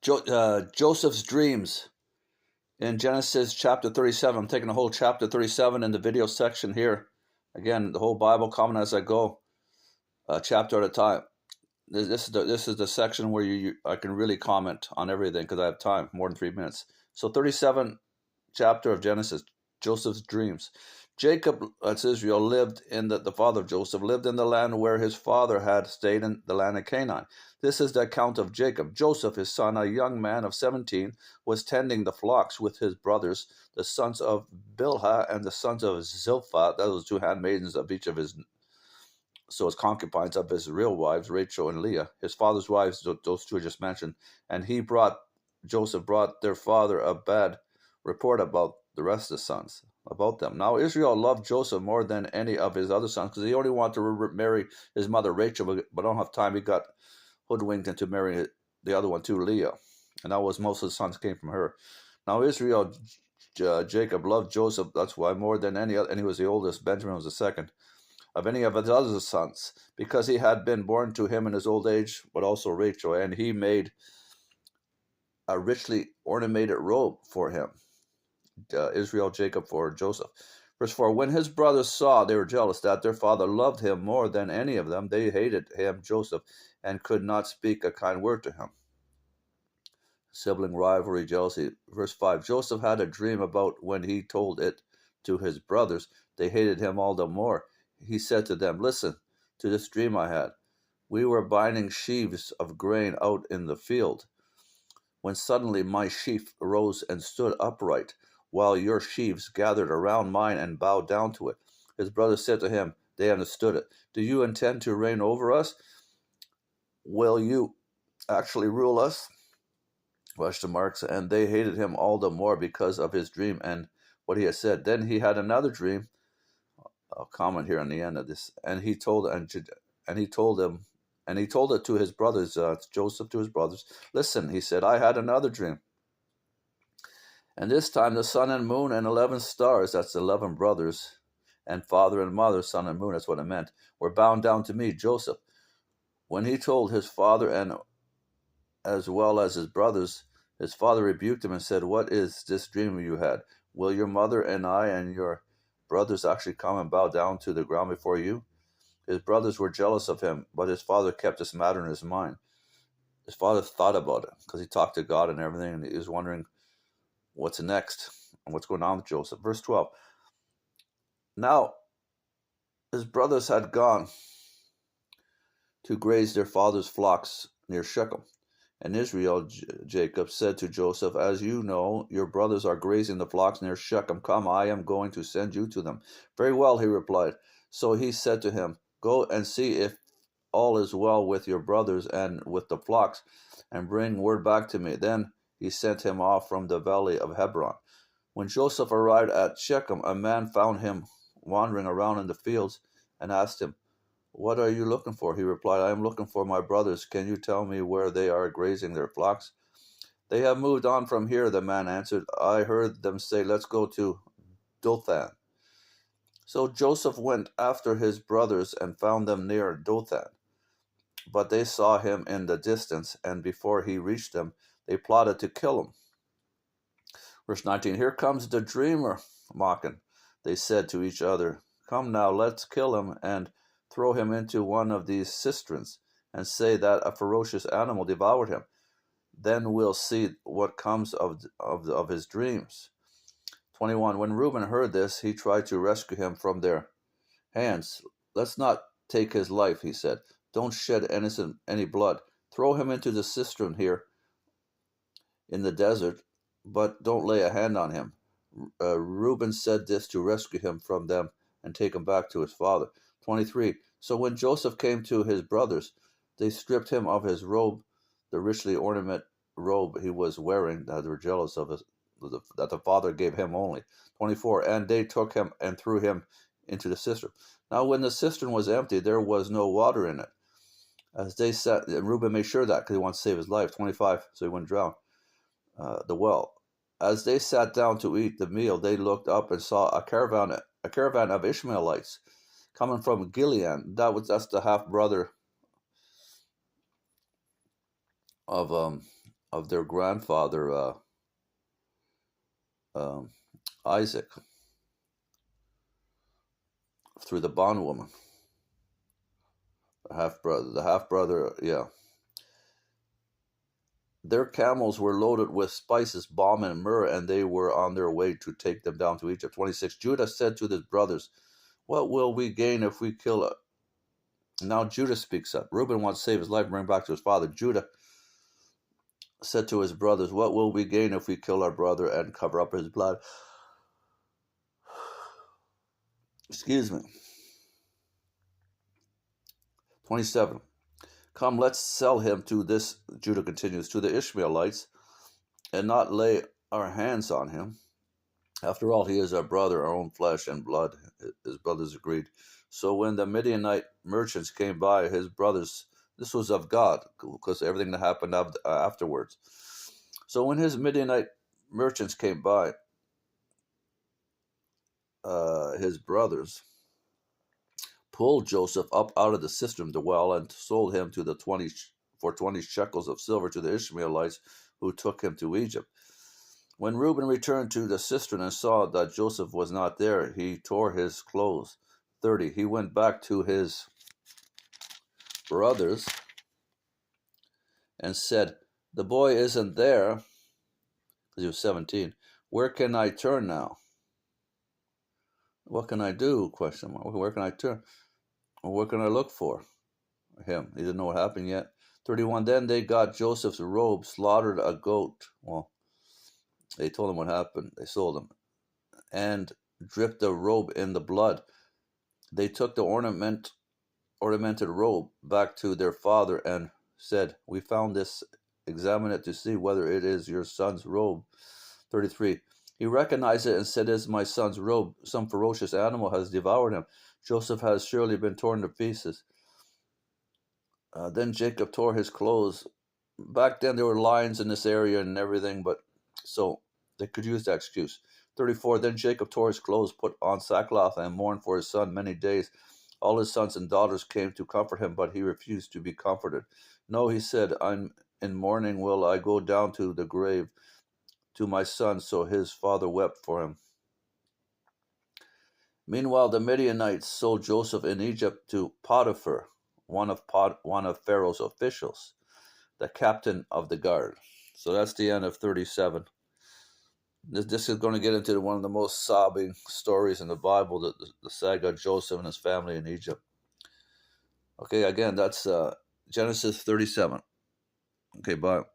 Joseph's dreams in Genesis chapter 37. I'm taking the whole chapter 37 in the video section here. Again, the whole Bible coming as I go, chapter at a time. This is the section where I can really comment on everything because I have time, more than 3 minutes. So 37 chapter of Genesis, Joseph's dreams. Jacob, that's Israel, lived in the father of Joseph, lived in the land where his father had stayed, in the land of Canaan. This is the account of Jacob. Joseph, his son, a young man of 17, was tending the flocks with his brothers, the sons of Bilhah and the sons of Zilpah, those two handmaidens of each of his concubines of his real wives, Rachel and Leah, his father's wives, those two I just mentioned. And Joseph brought their father a bad report about the rest of the sons, about them. Now Israel loved Joseph more than any of his other sons because he only wanted to marry his mother Rachel, but don't have time. He got hoodwinked into marrying the other one too, Leah. And that was most of the sons came from her. Now Jacob loved Joseph, that's why, more than any other, and he was the oldest. Benjamin was the second of any of his other sons, because he had been born to him in his old age, but also Rachel, and he made a richly ornamented robe for him. Jacob for Joseph. Verse 4, when his brothers saw, they were jealous that their father loved him more than any of them. They hated him, Joseph, and could not speak a kind word to him. Sibling rivalry, jealousy. Verse 5, Joseph had a dream about when he told it to his brothers. They hated him all the more. He said to them, listen to this dream I had. We were binding sheaves of grain out in the field, when suddenly my sheaf rose and stood upright, while your sheaves gathered around mine and bowed down to it. His brothers said to him, they understood it. Do you intend to reign over us? Will you actually rule us? Question marks. And they hated him all the more because of his dream and what he had said. Then he had another dream. I'll comment here on the end of this. And he told it to his brothers, Joseph to his brothers. Listen, he said, I had another dream. And this time the sun and moon and 11 stars, that's 11 brothers, and father and mother, sun and moon, that's what it meant, were bound down to me, Joseph. When he told his father and as well as his brothers, his father rebuked him and said, what is this dream you had? Will your mother and I and your brothers actually come and bow down to the ground before you? His brothers were jealous of him, but his father kept this matter in his mind. His father thought about it because he talked to God and everything, and he was wondering what's next and what's going on with Joseph. Verse 12. Now, his brothers had gone to graze their father's flocks near Shechem. And Israel, Jacob, said to Joseph, as you know, your brothers are grazing the flocks near Shechem. Come, I am going to send you to them. Very well, he replied. So he said to him, go and see if all is well with your brothers and with the flocks, and bring word back to me. Then he sent him off from the valley of Hebron. When Joseph arrived at Shechem, a man found him wandering around in the fields and asked him, what are you looking for? He replied, I am looking for my brothers. Can you tell me where they are grazing their flocks? They have moved on from here, the man answered. I heard them say, let's go to Dothan. So Joseph went after his brothers and found them near Dothan. But they saw him in the distance, and before he reached them, they plotted to kill him. Verse 19, here comes the dreamer mocking. They said to each other, come now, let's kill him and throw him into one of these cisterns, and say that a ferocious animal devoured him. Then we'll see what comes of his dreams. 21, when Reuben heard this, he tried to rescue him from their hands. Let's not take his life, he said. Don't shed any blood. Throw him into the cistern here in the desert, but don't lay a hand on him. Reuben said this to rescue him from them and take him back to his father. 23, so when Joseph came to his brothers, they stripped him of his robe, the richly ornamented robe he was wearing, that they were jealous of that the father gave him only. 24, and they took him and threw him into the cistern. Now when the cistern was empty, there was no water in it. As they sat, and Reuben made sure that because he wanted to save his life. 25, so he wouldn't drown the well. As they sat down to eat the meal, they looked up and saw a caravan of Ishmaelites coming from Gilead. That's the half brother of of their grandfather um, Isaac through the bondwoman, the half brother, yeah. Their camels were loaded with spices, balm, and myrrh, and they were on their way to take them down to Egypt. 26. Judah said to his brothers, "What will we gain if we kill her?" Now Judah speaks up. Reuben wants to save his life and bring back to his father. Judah said to his brothers, "What will we gain if we kill our brother and cover up his blood?" Excuse me. 27. Come, let's sell him to this, Judah continues, to the Ishmaelites, and not lay our hands on him. After all, he is our brother, our own flesh and blood. His brothers agreed. So when the Midianite merchants came by, his brothers, this was of God, because everything that happened afterwards. So when his Midianite merchants came by, his brothers pulled Joseph up out of the cistern of the well and sold him to for 20 shekels of silver to the Ishmaelites, who took him to Egypt. When Reuben returned to the cistern and saw that Joseph was not there, he tore his clothes. 30. He went back to his brothers and said, "The boy isn't there," because he was 17. "Where can I turn now? What can I do?" Question mark. Where can I turn? What can I look for him? He didn't know what happened yet. 31. Then they got Joseph's robe, slaughtered a goat. Well, they told him what happened. They sold him. And dripped the robe in the blood. They took the ornamented robe back to their father and said, "We found this. Examine it to see whether it is your son's robe." 33. He recognized it and said, "It is my son's robe. Some ferocious animal has devoured him. Joseph has surely been torn to pieces." Then Jacob tore his clothes. Back then there were lions in this area and everything, but so they could use that excuse. 34. Then Jacob tore his clothes, put on sackcloth, and mourned for his son many days. All his sons and daughters came to comfort him, but he refused to be comforted. "No," he said, "I'm in mourning. Will I go down to the grave to my son?" So his father wept for him. Meanwhile, the Midianites sold Joseph in Egypt to Potiphar, one of Pharaoh's officials, the captain of the guard. So that's the end of 37. This is going to get into one of the most sobbing stories in the Bible, the saga of Joseph and his family in Egypt. Okay, again, that's Genesis 37. Okay, bye.